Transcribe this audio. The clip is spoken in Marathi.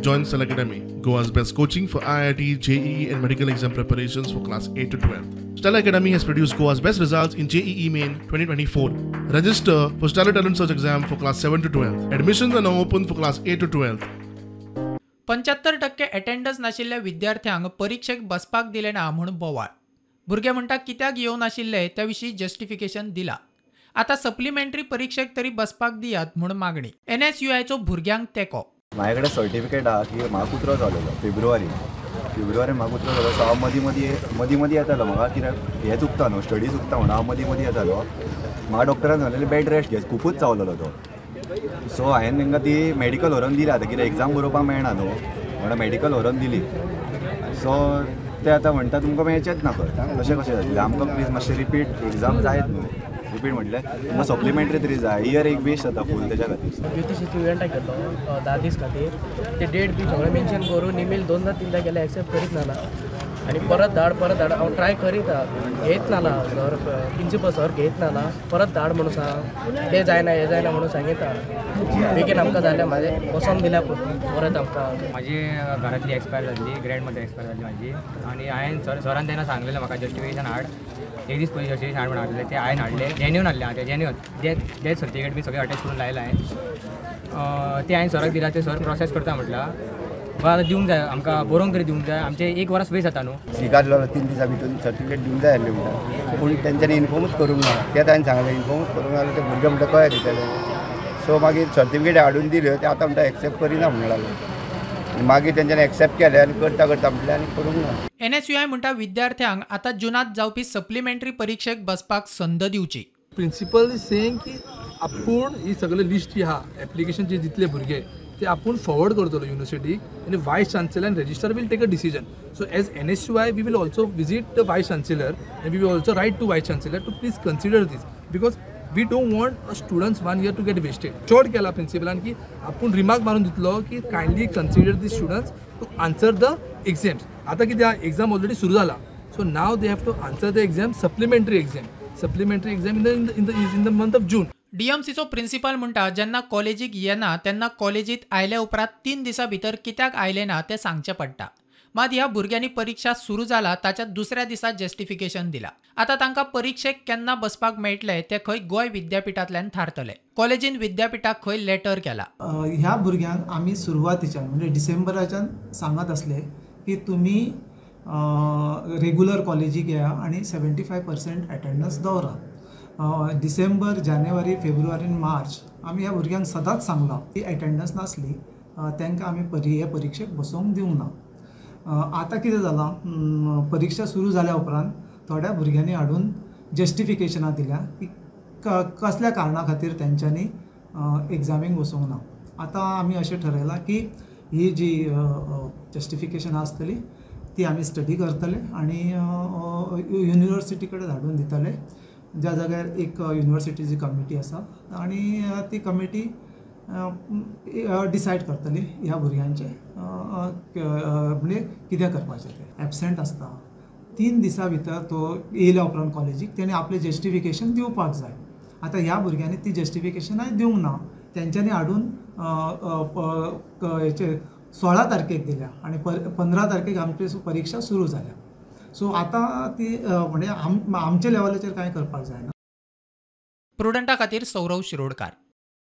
Join Stella Academy, Goa's best coaching for IIT, JEE and medical exam preparations for class 8 to 12. Stella Academy has produced Goa's best results in JEE Main 2024. Register for Stella Talent Search exam for class 7 to 12. Admissions are now open for class 8 to 12. 75% attendance नाशिल्ल्या विद्यार्थ्यांक परीक्षेक बसपाक दिले ना म्हणून बोवाळ. भुरगे म्हणटा कित्याक येवं नाशिल्ले त्या विशीं जस्टिफिकेशन दिला. आता सप्लिमेंटरी परीक्षेक तरी बसपाक दियात म्हणून मागणी. NSUIचो भुरग्यांक तेको. माझ्या कडेन सर्टिफिकेट आहा की म्हाका उतरो जालेलो फेब्रुवारी म्हाका उतरो जालो. सो हांव मदीं मदीं येतालो. म्हाका कित्याक हें चुकता न्हू, स्टडी चुकता म्हणून हांव मदीं येतालो. म्हाका डॉक्टरान सांगलेलें बेड रेस्ट घे, खूबच चावलेलो तो. सो हांवें तांकां ती मेडिकल व्हरोन दिली. आतां कितें एग्जाम बरोवपाक मेळना न्हू म्हणून मेडिकल व्हरोन दिली. सो ते आतां म्हणटा तुमकां मेळचेंच ना खंय. तशें कशें जातलें आमकां प्लीज मातशें रिपीट एग्जाम जायत न्हू. रिपीट म्हटल्यार तुमकां सप्लिमेंटरी तरी जाय. इयर एक वेस्ट जाता फूल तेच्या खातीर. ज्योतिषीच्या इव्हेंटाक गेलो 10 दीस खातीर. ते डेट बी सगळें मेन्शन करून ईमेल 2-3 केले एक्सेप्ट करीत ना. आनी परत धाड हांव ट्राय करीत घेयत ना सर. प्रिंसिपल सर घेयत ना. परत धाड म्हणून सांग. ते जायना हे जायना म्हणून सांगिता. बेगीन आमकां जालें म्हाजें बसोन दिल्या परत आमकां. माझी घरातली एक्सपायर जाल्ली, ग्रँडमदर एक्सपायर जाल्ली माझी. आणि हांवें सरान तेन्ना सांगलेलें म्हाका जस्टिफिकेशन हाड. एक दीस पयलीं जस्टिफिकेशन हाड म्हणून हाडलें. ते हांवें हाडलें. जेन्युन हाडलें हांवें. जेन्युन डेथ सर्टिफिकेट बी सगळें अटॅच करून लायलां हांवें. ते हांवें सराक दिला. ते सर प्रोसेस करता म्हटला. आतां दिवंक जाय आमकां बरोवंक तरी दिवंक जाय. आमचे 1 वर्स वेस्ट जाता न्हू. स्विकारलो 3 दिसां भितर सर्टिफिकेट दिवंक जाय आसलें म्हणटा. पूण तेंच्यांनी इन्फॉर्मूच करूंक ना. तें हांवें सांगलें इन्फॉर्मूच करूंक ना. ते भुरगे म्हणटा कळ्ळें दितलें. सो मागीर सर्टिफिकेट हाडून दिल्यो. ते आतां म्हणटा एक्सेप्ट करिना म्हणून लागलो. मागीर तेंच्यांनी एक्सेप्ट केलें आनी करता म्हटलें आनी करूंक ना. NSUI म्हणटा विद्यार्थ्यांक आता जुनात जावपी सप्लिमेंटरी परीक्षेक बसपाक संद दिवची. प्रिंसिपल इज सेइंग की आपूण ही सगळे लिस्ट जी आहा एप्लिकेशन जे दितले भुरगे ते आपूण फॉरवर्ड करतलो युनिवर्सिटीक आनी vice chancellor and registrar will take a decision. So as NSUI we will also visit the vice chancellor and we will also write to vice chancellor to please consider this because we don't want a students 1 year to get wasted. चड केला प्रिंसिपलान की आपूण रिमार्क मारून दितलो की kindly consider the students to answer the exams. आतां कित्याक एग्जाम ऑलरेडी सुरू जाला. सो नाव they have to answer the exam supplementary exam in the month of June. DMCचो प्रिंसिपल म्हणटा जेन्ना कॉलेजीक येना तेन्ना कॉलेजीत आयल्या उपरांत 3 दिसां भितर कित्याक आयले ना तें सांगचें पडटा. मात ह्या भुरग्यांनी परीक्षा सुरू जाला ताच्या दुसऱ्या दिसा जस्टिफिकेशन दिला. आता तांकां परीक्षेक केन्ना बसपाक मेळटले ते खंय गोंय विद्यापीठांतल्यान थारतले. कॉलेजीन विद्यापीठाक खंय लेटर केला. ह्या भुरग्यांक आमी सुरवातीच्यान म्हणजे डिसेंबराच्यान सांगत असले की तुमी रेग्युलर कॉलेजीक या आनी 75% अटेंडन्स दवरा. डिसेंबर, जानेवारी, फेब्रुवारी, मार्च आमी ह्या भुरग्यांक सदांच सांगलां की अटेंडन्स नासली तांकां आमी हे परीक्षेक बसोवंक दिवंक ना. आतां कितें जालां परीक्षा सुरू जाल्या उपरांत थोड्या भुरग्यांनी हाडून जस्टिफिकेशनां दिल्या की कसल्या कारणां खातीर तेंच्यांनी एग्जामीक बसोवंक ना. आतां आमी अशें ठरयलां की ही जी जस्टिफिकेशनां आसतली ती आमी स्टडी करतले आनी युनिवर्सिटी कडेन धाडून दितले. ज्या जाग्यार एक युनिवर्सिटीची कमिटी आसा आनी ती कमिटी डिसायड करतली ह्या भुरग्यांचे म्हणजे कितें करपाचें तें. एबसेंट आसता 3 दिसां भितर तो येयल्या उपरांत कॉलेजीक तेणें आपलें जस्टिफिकेशन दिवपाक जाय. आतां ह्या भुरग्यांनी ती जस्टिफिकेशनाय दिवंक ना. तेंच्यांनी हाडून हेचे 16 तारखेक दिल्या आनी 15 तारखेक आमची परीक्षा सुरू जाल्या. सो आतां ती म्हणजे आमच्या लेवलाचेर कांय करपाक जायना. प्रुडंटा खातीर सौरव शिरोडकार.